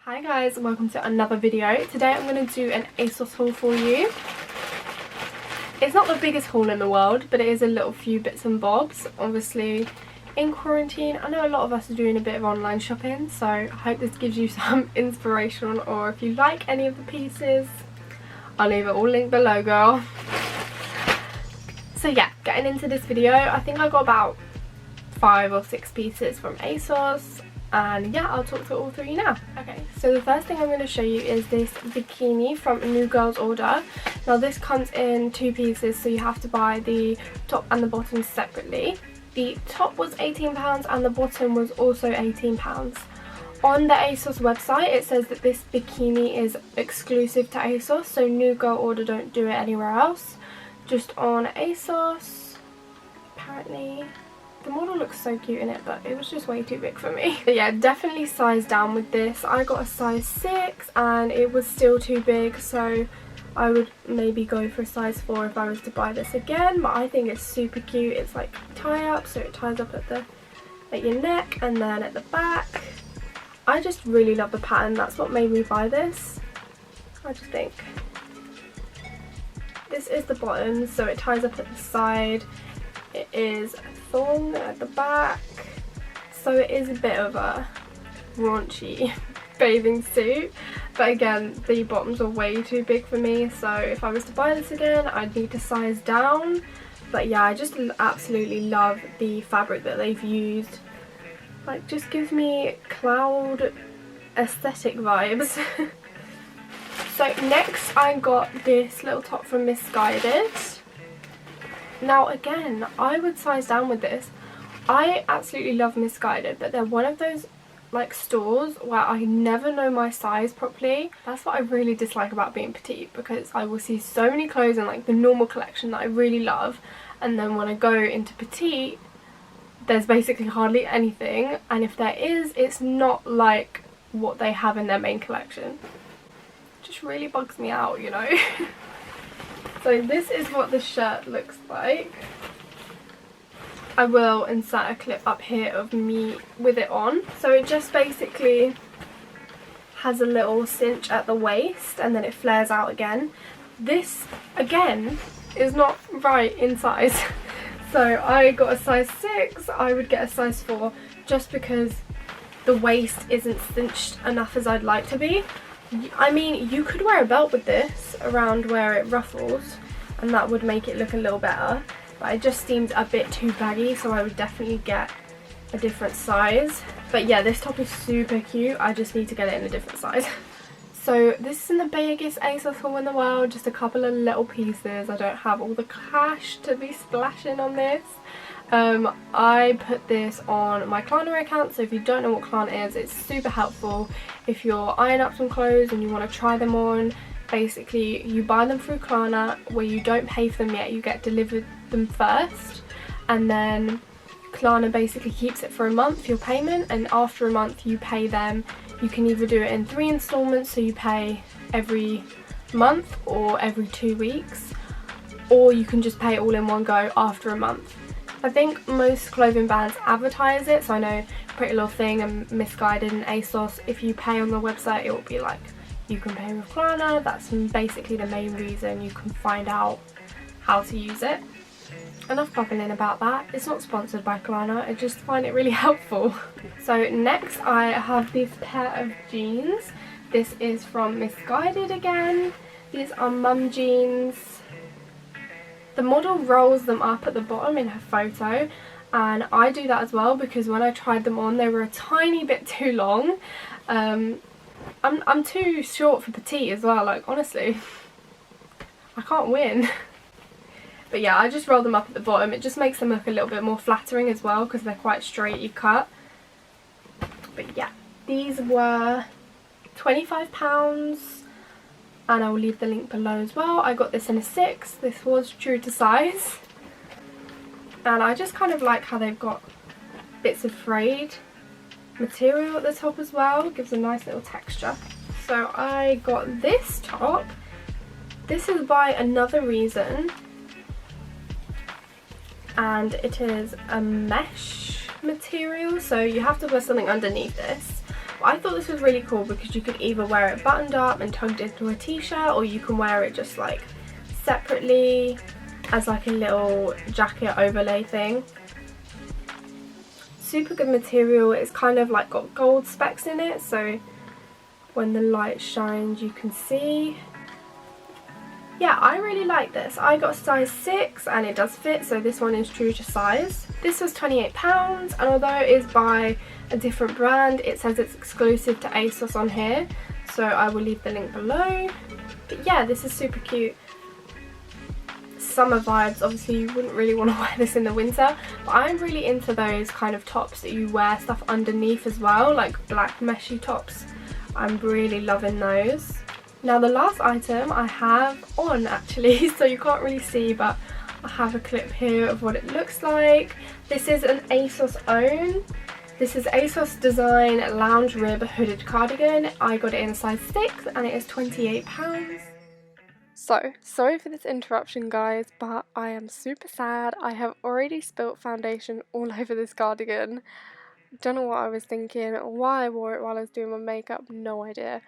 Hi guys, and welcome to another video. Today I'm going to do an ASOS haul for you. It's not the biggest haul in the world, but it is a little few bits and bobs. Obviously in quarantine, I know a lot of us are doing a bit of online shopping, so I hope this gives you some inspiration, or if you like any of the pieces, I'll leave it all linked below, girl. So yeah, getting into this video, I think I got about 5 or 6 pieces from ASOS. And yeah, I'll talk to all three now. Okay, so the first thing I'm going to show you is this bikini from New Girl's Order. Now this comes in 2 pieces, so you have to buy the top and the bottom separately. The top was £18 and the bottom was also £18. On the ASOS website it says that this bikini is exclusive to ASOS, so New Girl Order don't do it anywhere else, just on ASOS apparently. The model looks so cute in it, but it was just way too big for me. But yeah, definitely size down with this. I got a size 6 and it was still too big, so I would maybe go for a size 4 if I was to buy this again. But I think it's super cute. It's like tie up, so it ties up at your neck and then at the back. I just really love the pattern. That's what made me buy this. I just think. This is the bottom, so it ties up at the side. It is thong at the back, so it is a bit of a raunchy bathing suit, but again the bottoms are way too big for me, so if I was to buy this again I'd need to size down. But yeah, I just absolutely love the fabric that they've used. Like, just gives me cloud aesthetic vibes. So next I got this little top from Misguided. Now again, I would size down with this. I absolutely love Misguided, but they're one of those like stores where I never know my size properly. That's what I really dislike about being petite, because I will see so many clothes in like the normal collection that I really love, and then when I go into petite there's basically hardly anything, and if there is, it's not like what they have in their main collection. It just really bugs me out, you know. So this is what the shirt looks like. I will insert a clip up here of me with it on. So it just basically has a little cinch at the waist and then it flares out again. This, again, is not right in size. So I got a size 6, I would get a size 4 just because the waist isn't cinched enough as I'd like to be. I mean, you could wear a belt with this around where it ruffles and that would make it look a little better, but it just seemed a bit too baggy, so I would definitely get a different size. But yeah, this top is super cute, I just need to get it in a different size. So this isn't the biggest ASOS haul in the world, just a couple of little pieces. I don't have all the cash to be splashing on this. I put this on my Klarna account, so if you don't know what Klarna is, it's super helpful. If you're eyeing up some clothes and you want to try them on, basically you buy them through Klarna where you don't pay for them yet, you get delivered them first, and then Klarna basically keeps it for a month, your payment, and after a month you pay them. You can either do it in 3 installments, so you pay every month or every 2 weeks, or you can just pay it all in one go after a month. I think most clothing brands advertise it, so I know Pretty Little Thing and Misguided and ASOS, if you pay on the website it will be like you can pay with Klarna. That's basically the main reason you can find out how to use it. Enough babbling about that. It's not sponsored by Klarna, I just find it really helpful. So next I have this pair of jeans. This is from Misguided again. These are mum jeans. The model rolls them up at the bottom in her photo, and I do that as well because when I tried them on they were a tiny bit too long. I'm too short for petite as well, like honestly I can't win. But yeah, I just roll them up at the bottom. It just makes them look a little bit more flattering as well because they're quite straightly cut. But yeah, these were £25 and I will leave the link below as well. I got this in a 6. This was true to size. And I just kind of like how they've got bits of frayed material at the top as well. It gives a nice little texture. So I got this top. This is by Another Reason, and it is a mesh material, so you have to wear something underneath this. I thought this was really cool because you could either wear it buttoned up and tugged into a t-shirt, or you can wear it just like separately as like a little jacket overlay thing. Super good material. It's kind of like got gold specks in it, so when the light shines you can see. Yeah, I really like this. I got size 6 and it does fit, so this one is true to size. This was £28, and although it is by a different brand, it says it's exclusive to ASOS on here, so I will leave the link below. But yeah, this is super cute. Summer vibes. Obviously you wouldn't really want to wear this in the winter, but I'm really into those kind of tops that you wear stuff underneath as well, like black meshy tops. I'm really loving those. Now the last item I have on actually, so you can't really see, but I have a clip here of what it looks like. This is an ASOS own. This is ASOS Design Lounge Rib Hooded Cardigan. I got it in a size 6 and it is £28. So, sorry for this interruption guys, but I am super sad. I have already spilt foundation all over this cardigan. Don't know what I was thinking, why I wore it while I was doing my makeup, no idea.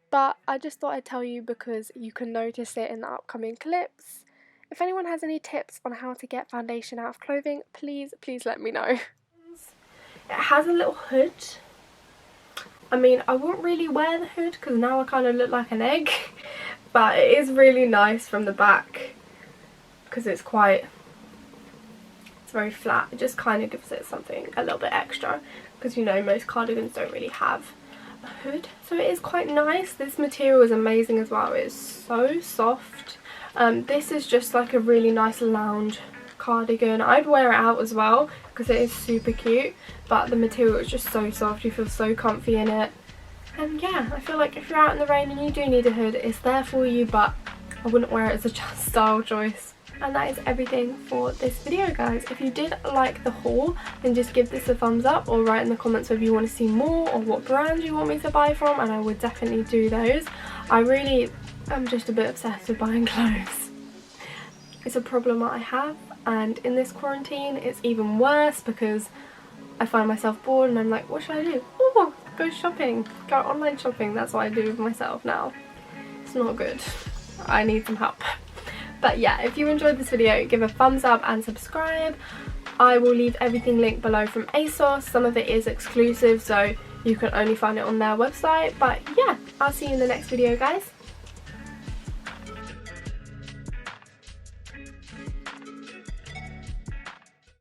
But I just thought I'd tell you because you can notice it in the upcoming clips. If anyone has any tips on how to get foundation out of clothing, please let me know. It has a little hood. I mean, I wouldn't really wear the hood because now I kind of look like an egg. But it is really nice from the back because it's very flat. It just kind of gives it something a little bit extra because, you know, most cardigans don't really have a hood, so it is quite nice. This material is amazing as well. It's so soft. This is just like a really nice lounge cardigan. I'd wear it out as well because it is super cute, but the material is just so soft. You feel so comfy in it. And yeah, I feel like if you're out in the rain and you do need a hood, it's there for you, but I wouldn't wear it as a style choice. And that is everything for this video guys. If you did like the haul, then just give this a thumbs up or write in the comments whether you want to see more or what brand you want me to buy from, and I would definitely do those. I really am just a bit obsessed with buying clothes. It's a problem that I have, and in this quarantine it's even worse because I find myself bored and I'm like, what should I do? Oh, go shopping, go online shopping. That's what I do with myself now. It's not good. I need some help. But yeah, if you enjoyed this video, give a thumbs up and subscribe. I will leave everything linked below from ASOS. Some of it is exclusive, so you can only find it on their website. But yeah, I'll see you in the next video guys.